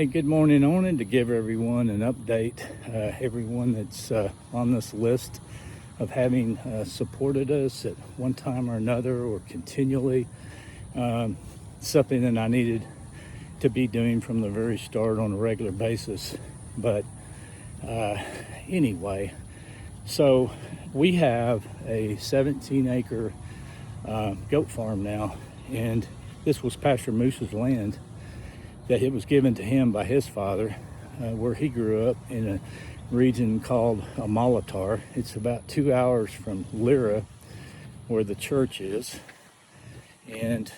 Hey, good morning. I wanted to give everyone an update. Everyone that's on this list of having supported us at one time or another or continually, something that I needed to be doing from the very start on a regular basis. But anyway, so we have a 17-acre goat farm now, and this was Pastor Moose's land that it was given to him by his father, where he grew up in a region called Amalatar. It's about 2 hours from Lyra, where the church is. And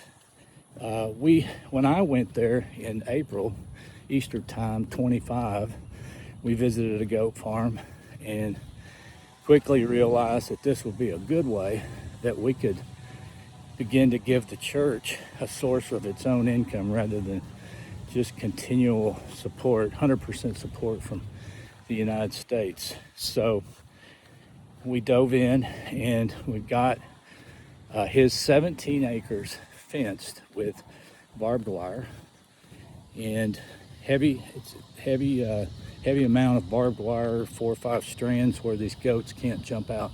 when I went there in April, Easter time 25, we visited a goat farm and quickly realized that this would be a good way that we could begin to give the church a source of its own income rather than just continual support, 100% support from the United States. So we dove in and we got his 17 acres fenced with barbed wire and heavy amount of barbed wire, 4 or 5 strands where these goats can't jump out.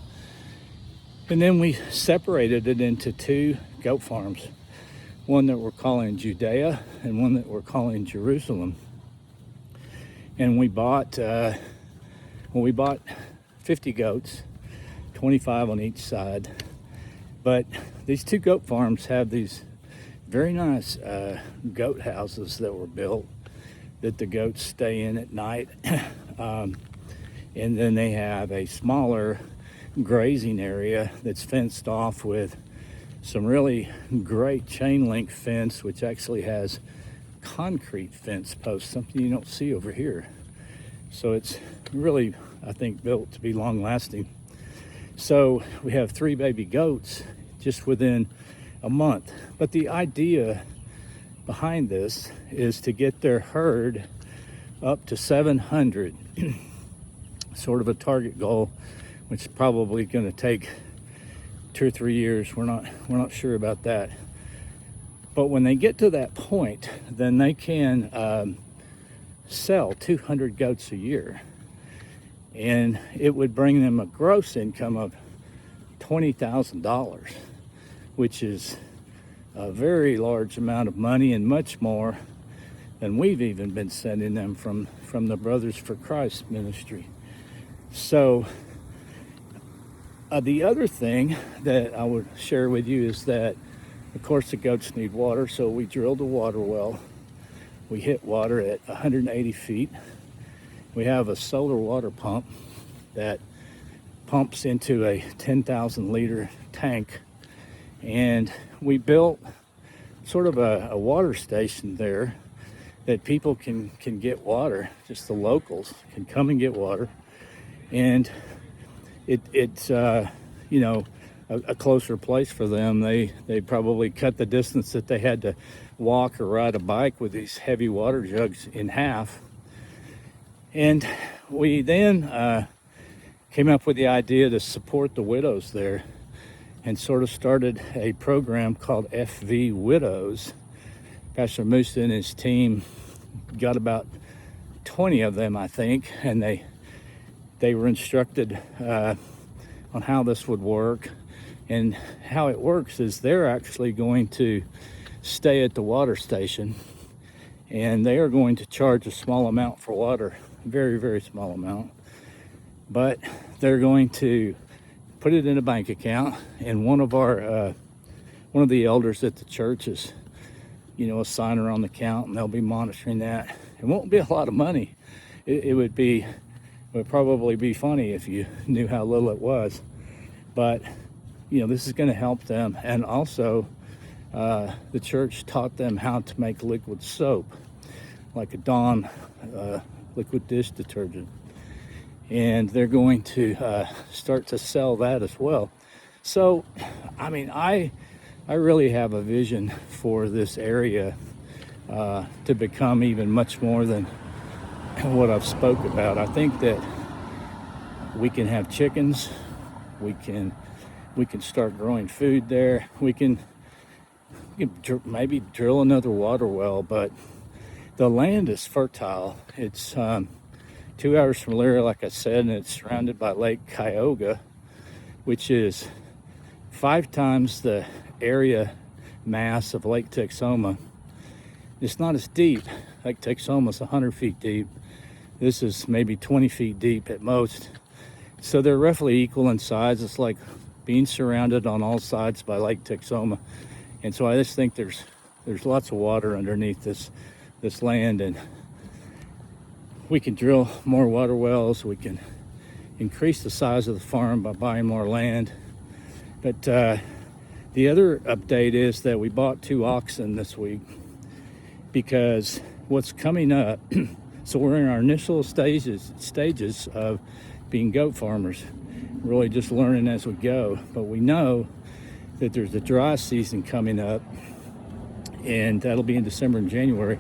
And then we separated it into 2 goat farms. One that we're calling Judea and one that we're calling Jerusalem. And we bought 50 goats, 25 on each side. But these 2 goat farms have these very nice goat houses that were built that the goats stay in at night. And then they have a smaller grazing area that's fenced off with some really great chain link fence, which actually has concrete fence posts, something you don't see over here. So it's really, I think, built to be long lasting. So we have 3 baby goats just within a month. But the idea behind this is to get their herd up to 700, sort of a target goal, which is probably going to take 2 or 3 years. We're not sure about that. But when they get to that point, then they can sell 200 goats a year, and it would bring them a gross income of $20,000, which is a very large amount of money and much more than we've even been sending them from the Brothers for Christ ministry. So the other thing that I would share with you is that, of course, the goats need water, so we drilled a water well. We hit water at 180 feet. We have a solar water pump that pumps into a 10,000 liter tank, and we built sort of a water station there that people can get water. Just the locals can come and get water, and it's a closer place for them. They probably cut the distance that they had to walk or ride a bike with these heavy water jugs in half. And we then came up with the idea to support the widows there and sort of started a program called FV Widows. Pastor Moose and his team got about 20 of them, I think, and they were instructed on how this would work. And how it works is they're actually going to stay at the water station, and they are going to charge a small amount for water, very, very small amount. But they're going to put it in a bank account, and one of the elders at the church is, a signer on the account, and they'll be monitoring that. It won't be a lot of money. It would probably be funny if you knew how little it was, but this is going to help them. And also the church taught them how to make liquid soap, like a Dawn liquid dish detergent, and they're going to start to sell that as well. So I really have a vision for this area to become even much more than what I've spoke about. I think that we can have chickens, we can start growing food there, we can maybe drill another water well, but The land is fertile. It's 2 hours from Lyra, like I said, and it's surrounded by Lake Cuyahoga, which is 5 times the area mass of Lake Texoma. It's not as deep. Lake Texoma is 100 feet deep. This is maybe 20 feet deep at most. So they're roughly equal in size. It's like being surrounded on all sides by Lake Texoma. And so I just think there's lots of water underneath this land, and we can drill more water wells. We can increase the size of the farm by buying more land. But the other update is that we bought 2 oxen this week, because what's coming up, so we're in our initial stages of being goat farmers, really just learning as we go. But we know that there's a dry season coming up, and that'll be in December and January.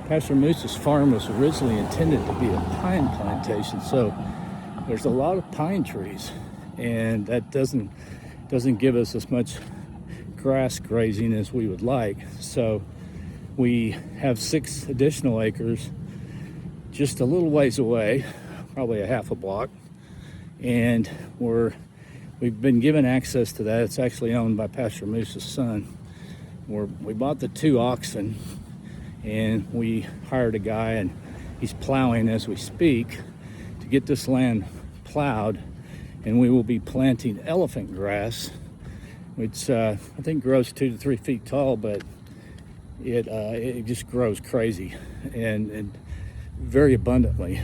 Pastor Moose's farm was originally intended to be a pine plantation, so there's a lot of pine trees, and that doesn't give us as much grass grazing as we would like. So we have 6 additional acres just a little ways away, probably a half a block, and we've been given access to that. It's actually owned by Pastor Moose's son. We bought the 2 oxen, and we hired a guy, and he's plowing as we speak to get this land plowed, and we will be planting elephant grass, which I think grows 2 to 3 feet tall, but it just grows crazy and very abundantly.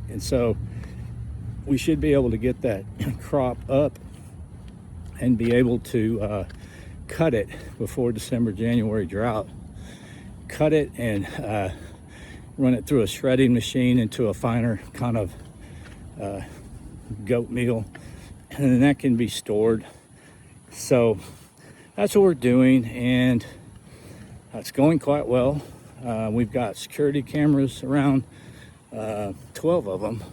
And so we should be able to get that crop up and be able to cut it before December, January drought. Cut it and run it through a shredding machine into a finer kind of goat meal, and then that can be stored. So that's what we're doing, and it's going quite well. We've got security cameras around, 12 of them,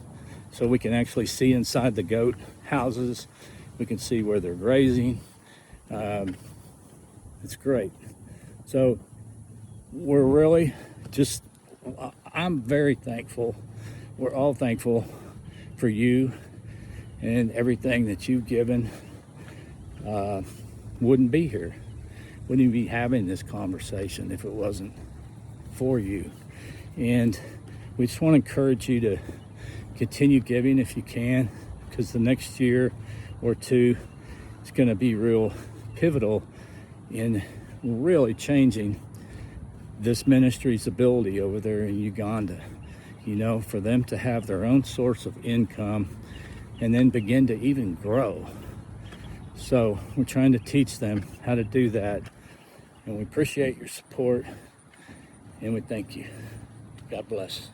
so we can actually see inside the goat houses. We can see where they're grazing. It's great. So we're really just, I'm very thankful. We're all thankful for you and everything that you've given. Wouldn't be here. Wouldn't even be having this conversation if it wasn't for you. And we just want to encourage you to continue giving if you can, because the next year or two is going to be real pivotal in really changing this ministry's ability over there in Uganda, for them to have their own source of income and then begin to even grow. So we're trying to teach them how to do that, and we appreciate your support, and we thank you. God bless.